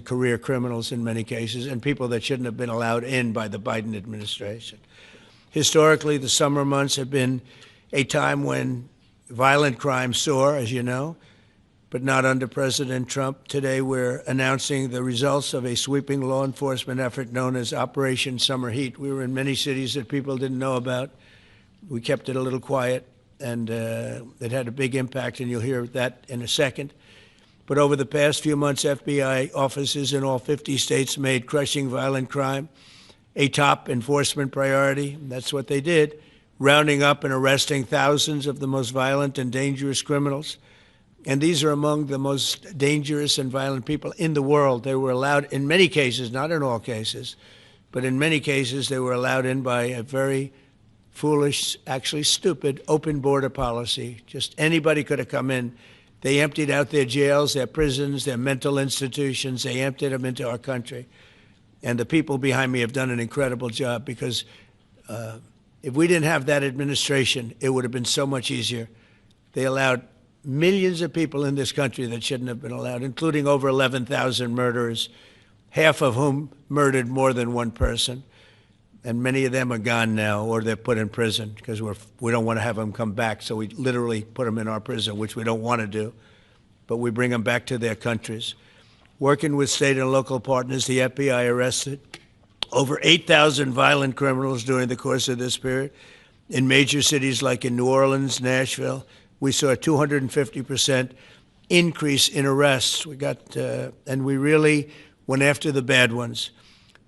career criminals in many cases, and people that shouldn't have been allowed in by the Biden administration. Historically, the summer months have been a time when violent crime soar, as you know, but not under President Trump. Today, we're announcing the results of a sweeping law enforcement effort known as Operation Summer Heat. We were in many cities that people didn't know about. We kept it a little quiet, and it had a big impact, and you'll hear that in a second. But over the past few months, FBI offices in all 50 states made crushing violent crime a top enforcement priority. That's what they did, rounding up and arresting thousands of the most violent and dangerous criminals. And these are among the most dangerous and violent people in the world. They were allowed, in many cases, not in all cases, but in many cases, they were allowed in by a very foolish, actually stupid, open border policy. Just anybody could have come in. They emptied out their jails, their prisons, their mental institutions. They emptied them into our country. And the people behind me have done an incredible job, because if we didn't have that administration, it would have been so much easier. They allowed millions of people in this country that shouldn't have been allowed, including over 11,000 murderers, half of whom murdered more than one person. And many of them are gone now, or they're put in prison, because we don't want to have them come back. So we literally put them in our prison, which we don't want to do. But we bring them back to their countries. Working with state and local partners, the FBI arrested over 8,000 violent criminals during the course of this period. In major cities like in New Orleans, Nashville, we saw a 250% increase in arrests. And we really went after the bad ones.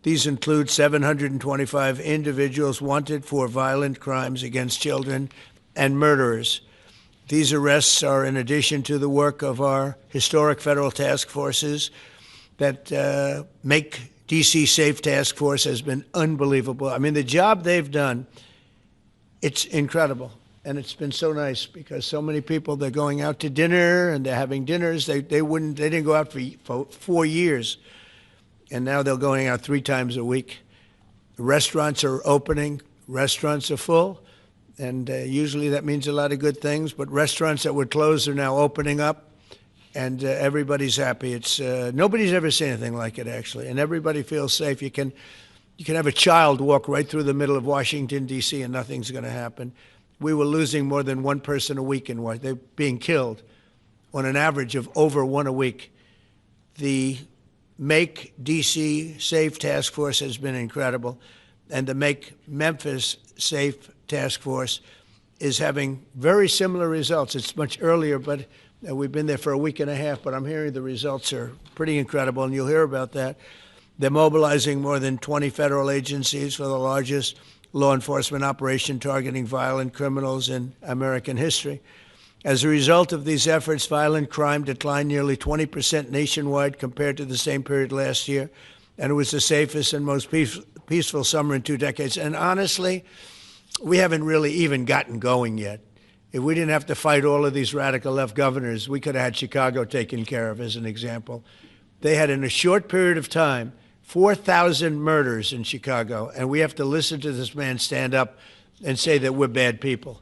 These include 725 individuals wanted for violent crimes against children and murderers. These arrests are in addition to the work of our historic federal task forces. That Make D.C. Safe Task Force has been unbelievable. I mean, the job they've done, it's incredible. And it's been so nice, because so many people, they're going out to dinner and they're having dinners. They didn't go out for 4 years. And now they're going out 3 times a week. Restaurants are opening. Restaurants are full. And usually that means a lot of good things. But restaurants that were closed are now opening up. And everybody's happy. It's nobody's ever seen anything like it, actually. And everybody feels safe. You can have a child walk right through the middle of Washington, D.C., and nothing's going to happen. We were losing more than one person a week in Washington. They're being killed on an average of over 1 a week. The Make D.C. Safe Task Force has been incredible. And the Make Memphis Safe Task Force is having very similar results. It's much earlier, but we've been there for a week and a half, but I'm hearing the results are pretty incredible, and you'll hear about that. They're mobilizing more than 20 federal agencies for the largest law enforcement operation targeting violent criminals in American history. As a result of these efforts, violent crime declined nearly 20% nationwide compared to the same period last year, and it was the safest and most peaceful summer in 2 decades. And honestly, we haven't really even gotten going yet. If we didn't have to fight all of these radical left governors, we could have had Chicago taken care of, as an example. They had, in a short period of time, 4,000 murders in Chicago, and we have to listen to this man stand up and say that we're bad people.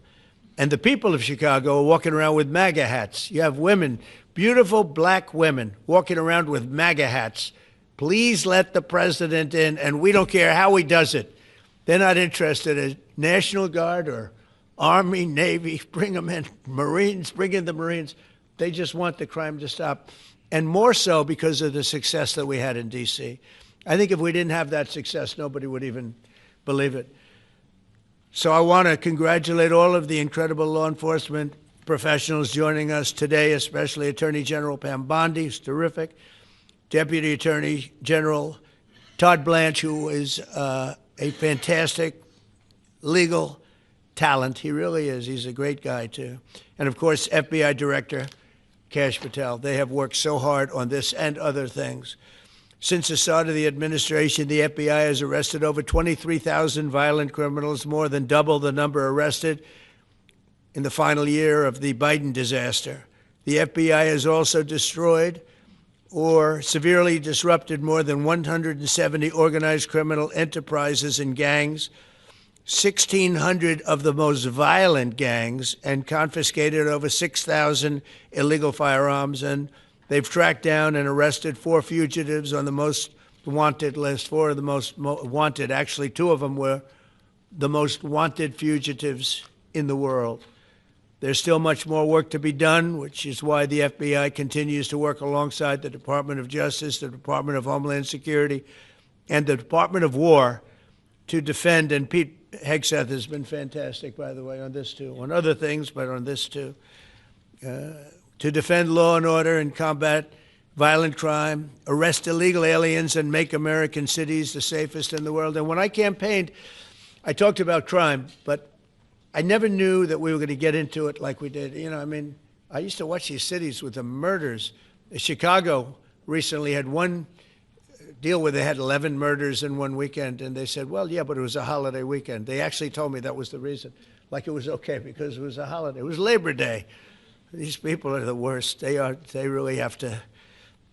And the people of Chicago are walking around with MAGA hats. You have women, beautiful black women, walking around with MAGA hats. Please let the president in, and we don't care how he does it. They're not interested in National Guard or Army, Navy, bring them in, Marines, bring in the Marines. They just want the crime to stop. And more so because of the success that we had in D.C. I think if we didn't have that success, nobody would even believe it. So I want to congratulate all of the incredible law enforcement professionals joining us today, especially Attorney General Pam Bondi, who's terrific, Deputy Attorney General Todd Blanche, who is a fantastic legal talent. He really is. He's a great guy, too. And, of course, FBI Director Kash Patel. They have worked so hard on this and other things. Since the start of the administration, the FBI has arrested over 23,000 violent criminals, more than double the number arrested in the final year of the Biden disaster. The FBI has also destroyed or severely disrupted more than 170 organized criminal enterprises and gangs, 1,600 of the most violent gangs, and confiscated over 6,000 illegal firearms and They've tracked down and arrested 4 fugitives on the most wanted list, 4 of the most wanted. Actually, 2 of them were the most wanted fugitives in the world. There's still much more work to be done, which is why the FBI continues to work alongside the Department of Justice, the Department of Homeland Security, and the Department of War to defend. And Pete Hegseth has been fantastic, by the way, on this too, on other things, but on this too, to defend law and order and combat violent crime, arrest illegal aliens, and make American cities the safest in the world. And when I campaigned, I talked about crime, but I never knew that we were going to get into it like we did. You know, I mean, I used to watch these cities with the murders. Chicago recently had one deal where they had 11 murders in one weekend, and they said, well, yeah, but it was a holiday weekend. They actually told me that was the reason, like it was okay because it was a holiday. It was Labor Day. These people are the worst. They really have to,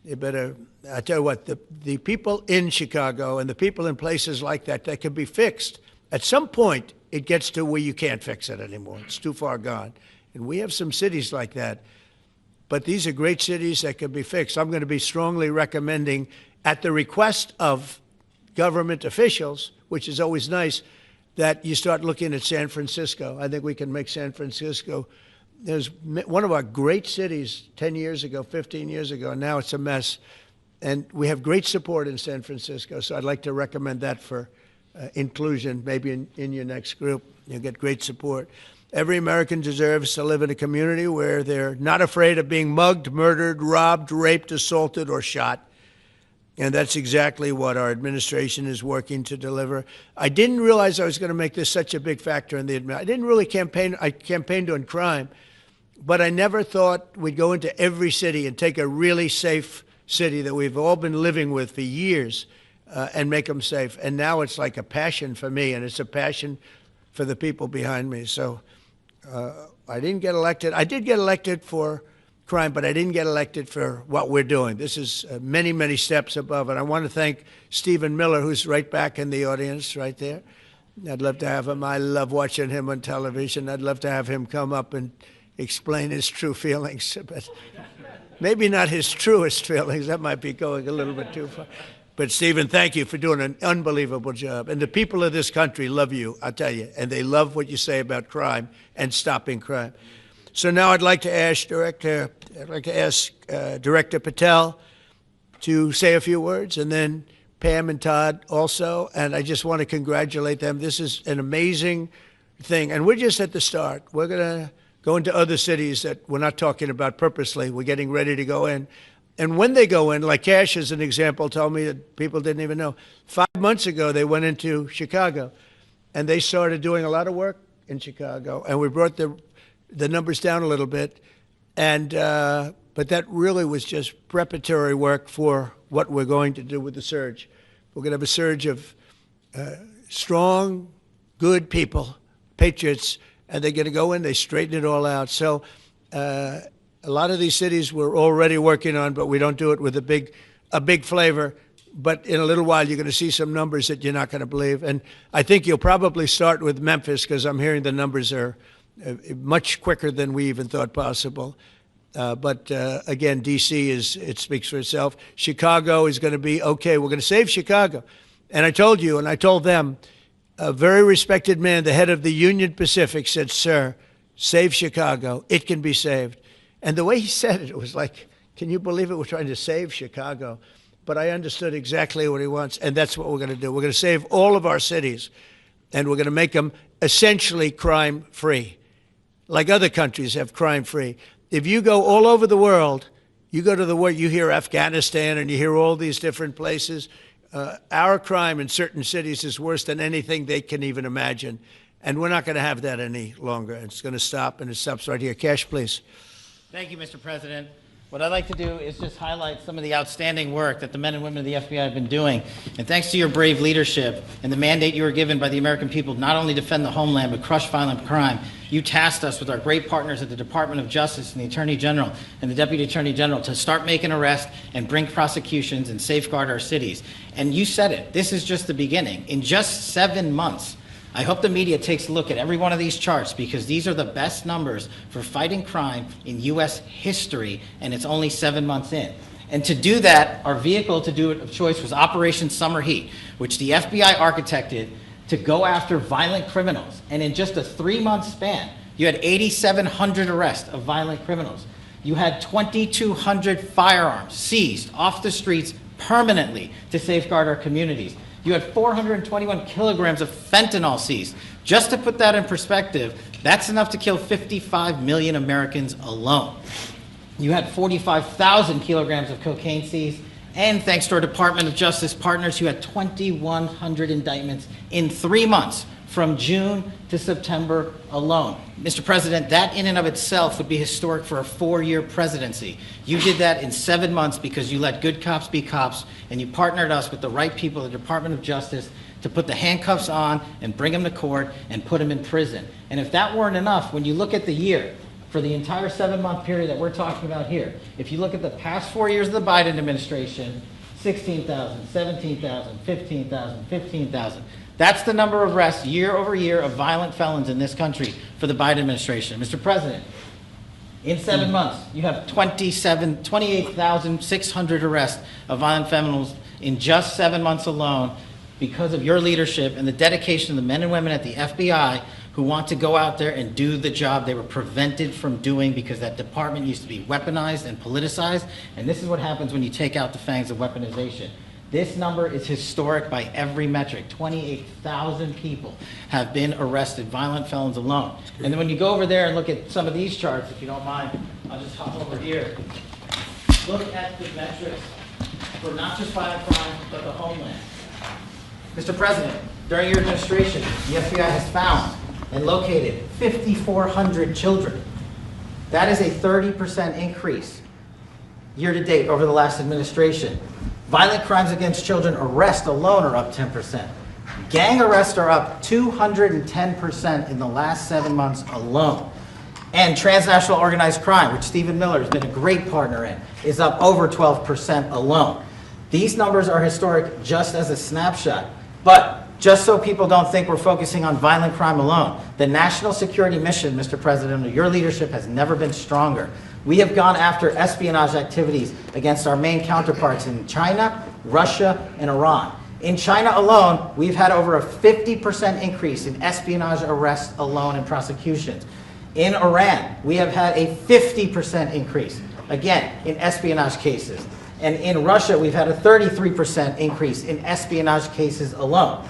they better, I tell you what, the people in Chicago and the people in places like that can be fixed. At some point, it gets to where you can't fix it anymore. It's too far gone. And we have some cities like that. But these are great cities that can be fixed. I'm going to be strongly recommending, at the request of government officials, which is always nice, that you start looking at San Francisco. I think we can make San Francisco, there's one of our great cities 10 years ago, 15 years ago, and now it's a mess. And we have great support in San Francisco, so I'd like to recommend that for inclusion, maybe in your next group. You'll get great support. Every American deserves to live in a community where they're not afraid of being mugged, murdered, robbed, raped, assaulted, or shot. And that's exactly what our administration is working to deliver. I didn't realize I was going to make this such a big factor in the administration. I didn't really campaign. I campaigned on crime, but I never thought we'd go into every city and take a really safe city that we've all been living with for years and make them safe. And now it's like a passion for me, and it's a passion for the people behind me. So I didn't get elected. I did get elected for crime, but I didn't get elected for what we're doing. This is many, many steps above. And I want to thank Stephen Miller, who's right back in the audience right there. I'd love to have him. I love watching him on television. I'd love to have him come up and explain his true feelings, but maybe not his truest feelings. That might be going a little bit too far. But Stephen, thank you for doing an unbelievable job. And the people of this country love you, I'll tell you, and they love what you say about crime and stopping crime. So now I'd like to ask Director Patel to say a few words, and then Pam and Todd also. And I just want to congratulate them. This is an amazing thing. And we're just at the start. We're going to go into other cities that we're not talking about purposely. We're getting ready to go in. And when they go in, like Kash as an example told me that people didn't even know, 5 months ago they went into Chicago, and they started doing a lot of work in Chicago, and we brought the numbers down a little bit, and but that really was just preparatory work for what we're going to do with the surge. We're going to have a surge of strong, good people, patriots, and they're going to go in, they straighten it all out. So a lot of these cities we're already working on, but we don't do it with a big flavor. But in a little while, you're going to see some numbers that you're not going to believe. And I think you'll probably start with Memphis, because I'm hearing the numbers are much quicker than we even thought possible. But again, D.C. it speaks for itself. Chicago is going to be okay. We're going to save Chicago. And I told you, and I told them, a very respected man, the head of the Union Pacific, said, "Sir, save Chicago. It can be saved." And the way he said it, it was like, can you believe it? We're trying to save Chicago. But I understood exactly what he wants, and that's what we're going to do. We're going to save all of our cities, and we're going to make them essentially crime-free, like other countries have crime-free. If you go all over the world, you go to the world, you hear Afghanistan and you hear all these different places. Our crime in certain cities is worse than anything they can even imagine, and we're not going to have that any longer. It's going to stop, and it stops right here. Kash, please. Thank you, Mr. President. What I'd like to do is just highlight some of the outstanding work that the men and women of the FBI have been doing. And thanks to your brave leadership and the mandate you were given by the American people to not only defend the homeland but crush violent crime, you tasked us with our great partners at the Department of Justice and the Attorney General and the Deputy Attorney General to start making arrests and bring prosecutions and safeguard our cities. And you said it, this is just the beginning. In just 7 months, I hope the media takes a look at every one of these charts because these are the best numbers for fighting crime in U.S. history, and it's only 7 months in. And to do that, our vehicle to do it of choice was Operation Summer Heat, which the FBI architected to go after violent criminals. And in just a 3-month span, you had 8,700 arrests of violent criminals. You had 2,200 firearms seized off the streets permanently to safeguard our communities. You had 421 kilograms of fentanyl seized. Just to put that in perspective, that's enough to kill 55 million Americans alone. You had 45,000 kilograms of cocaine seized, and thanks to our Department of Justice partners, you had 2,100 indictments in 3 months, from June to September alone. Mr. President, that in and of itself would be historic for a 4-year presidency. You did that in 7 months because you let good cops be cops, and you partnered us with the right people, the Department of Justice, to put the handcuffs on and bring them to court and put them in prison. And if that weren't enough, when you look at the year, for the entire 7-month period that we're talking about here, if you look at the past 4 years of the Biden administration, 16,000, 17,000, 15,000, 15,000. That's the number of arrests year over year of violent felons in this country for the Biden administration. Mr. President, in 7 months, you have 28,600 arrests of violent felons in just 7 months alone because of your leadership and the dedication of the men and women at the FBI who want to go out there and do the job they were prevented from doing because that department used to be weaponized and politicized. And this is what happens when you take out the fangs of weaponization. This number is historic by every metric. 28,000 people have been arrested, violent felons alone. And then when you go over there and look at some of these charts, if you don't mind, I'll just hop over here. Look at the metrics for not just violent crime, but the homeland. Mr. President, during your administration, the FBI has found and located 5,400 children. That is a 30% increase year to date over the last administration. Violent crimes against children arrests alone are up 10%. Gang arrests are up 210% in the last 7 months alone. And transnational organized crime, which Stephen Miller has been a great partner in, is up over 12% alone. These numbers are historic just as a snapshot. But just so people don't think we're focusing on violent crime alone, the national security mission, Mr. President, under your leadership has never been stronger. We have gone after espionage activities against our main counterparts in China, Russia, and Iran. In China alone, we've had over a 50% increase in espionage arrests alone and prosecutions. In Iran, we have had a 50% increase, again, in espionage cases. And in Russia, we've had a 33% increase in espionage cases alone.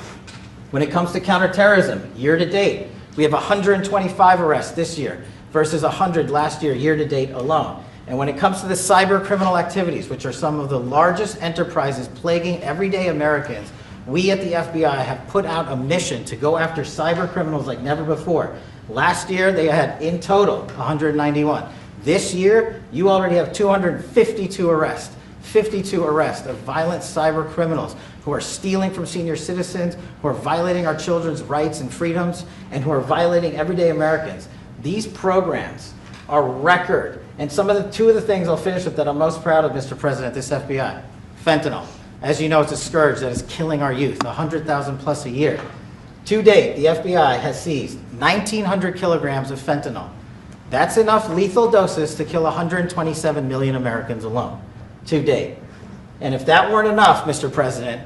When it comes to counterterrorism, year to date, we have 125 arrests this year versus 100 last year, year to date alone. And when it comes to the cyber criminal activities, which are some of the largest enterprises plaguing everyday Americans, we at the FBI have put out a mission to go after cyber criminals like never before. Last year, they had in total 191. This year, you already have 252 arrests. 52 arrests of violent cyber criminals who are stealing from senior citizens, who are violating our children's rights and freedoms, and who are violating everyday Americans. These programs are record. And two of the things I'll finish with that I'm most proud of, Mr. President, this FBI. Fentanyl. As you know, it's a scourge that is killing our youth, 100,000 plus a year. To date, the FBI has seized 1,900 kilograms of fentanyl. That's enough lethal doses to kill 127 million Americans alone. To date. And if that weren't enough, Mr. President,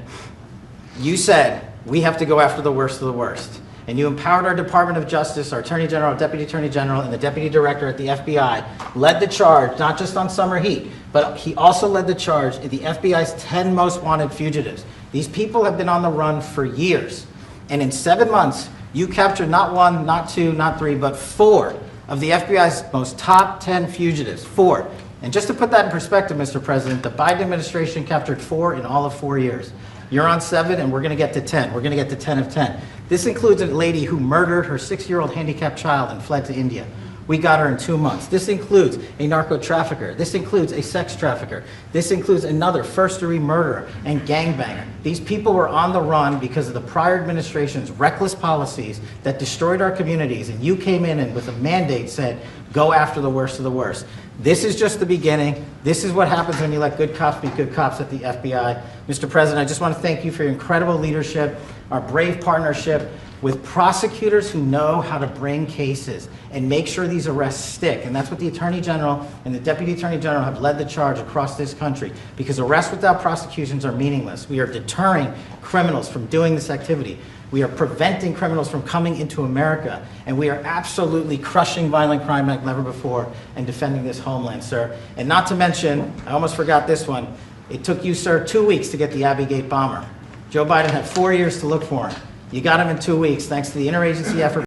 you said we have to go after the worst of the worst. And you empowered our Department of Justice, our Attorney General, Deputy Attorney General, and the Deputy Director at the FBI, led the charge, not just on summer heat, but he also led the charge in the FBI's 10 most wanted fugitives. These people have been on the run for years. And in 7 months, you captured not 1, not 2, not 3, but 4 of the FBI's most top 10 fugitives. 4. And just to put that in perspective, Mr. President, the Biden administration captured 4 in all of 4 years. You're on 7, and we're going to get to 10. We're going to get to 10 of 10. This includes a lady who murdered her 6-year-old handicapped child and fled to India. We got her in 2 months. This includes a narco trafficker. This includes a sex trafficker. This includes another first-degree murderer and gangbanger. These people were on the run because of the prior administration's reckless policies that destroyed our communities, and you came in and with a mandate said, go after the worst of the worst. This is just the beginning. This is what happens when you let good cops be good cops at the FBI. Mr. President, I just want to thank you for your incredible leadership, our brave partnership with prosecutors who know how to bring cases and make sure these arrests stick. And that's what the Attorney General and the Deputy Attorney General have led the charge across this country, because arrests without prosecutions are meaningless. We are deterring criminals from doing this activity. We are preventing criminals from coming into America, and we are absolutely crushing violent crime like never before and defending this homeland, sir. And not to mention, I almost forgot this one, it took you, sir, 2 weeks to get the Abbey Gate bomber. Joe Biden had 4 years to look for him. You got him in 2 weeks, thanks to the interagency effort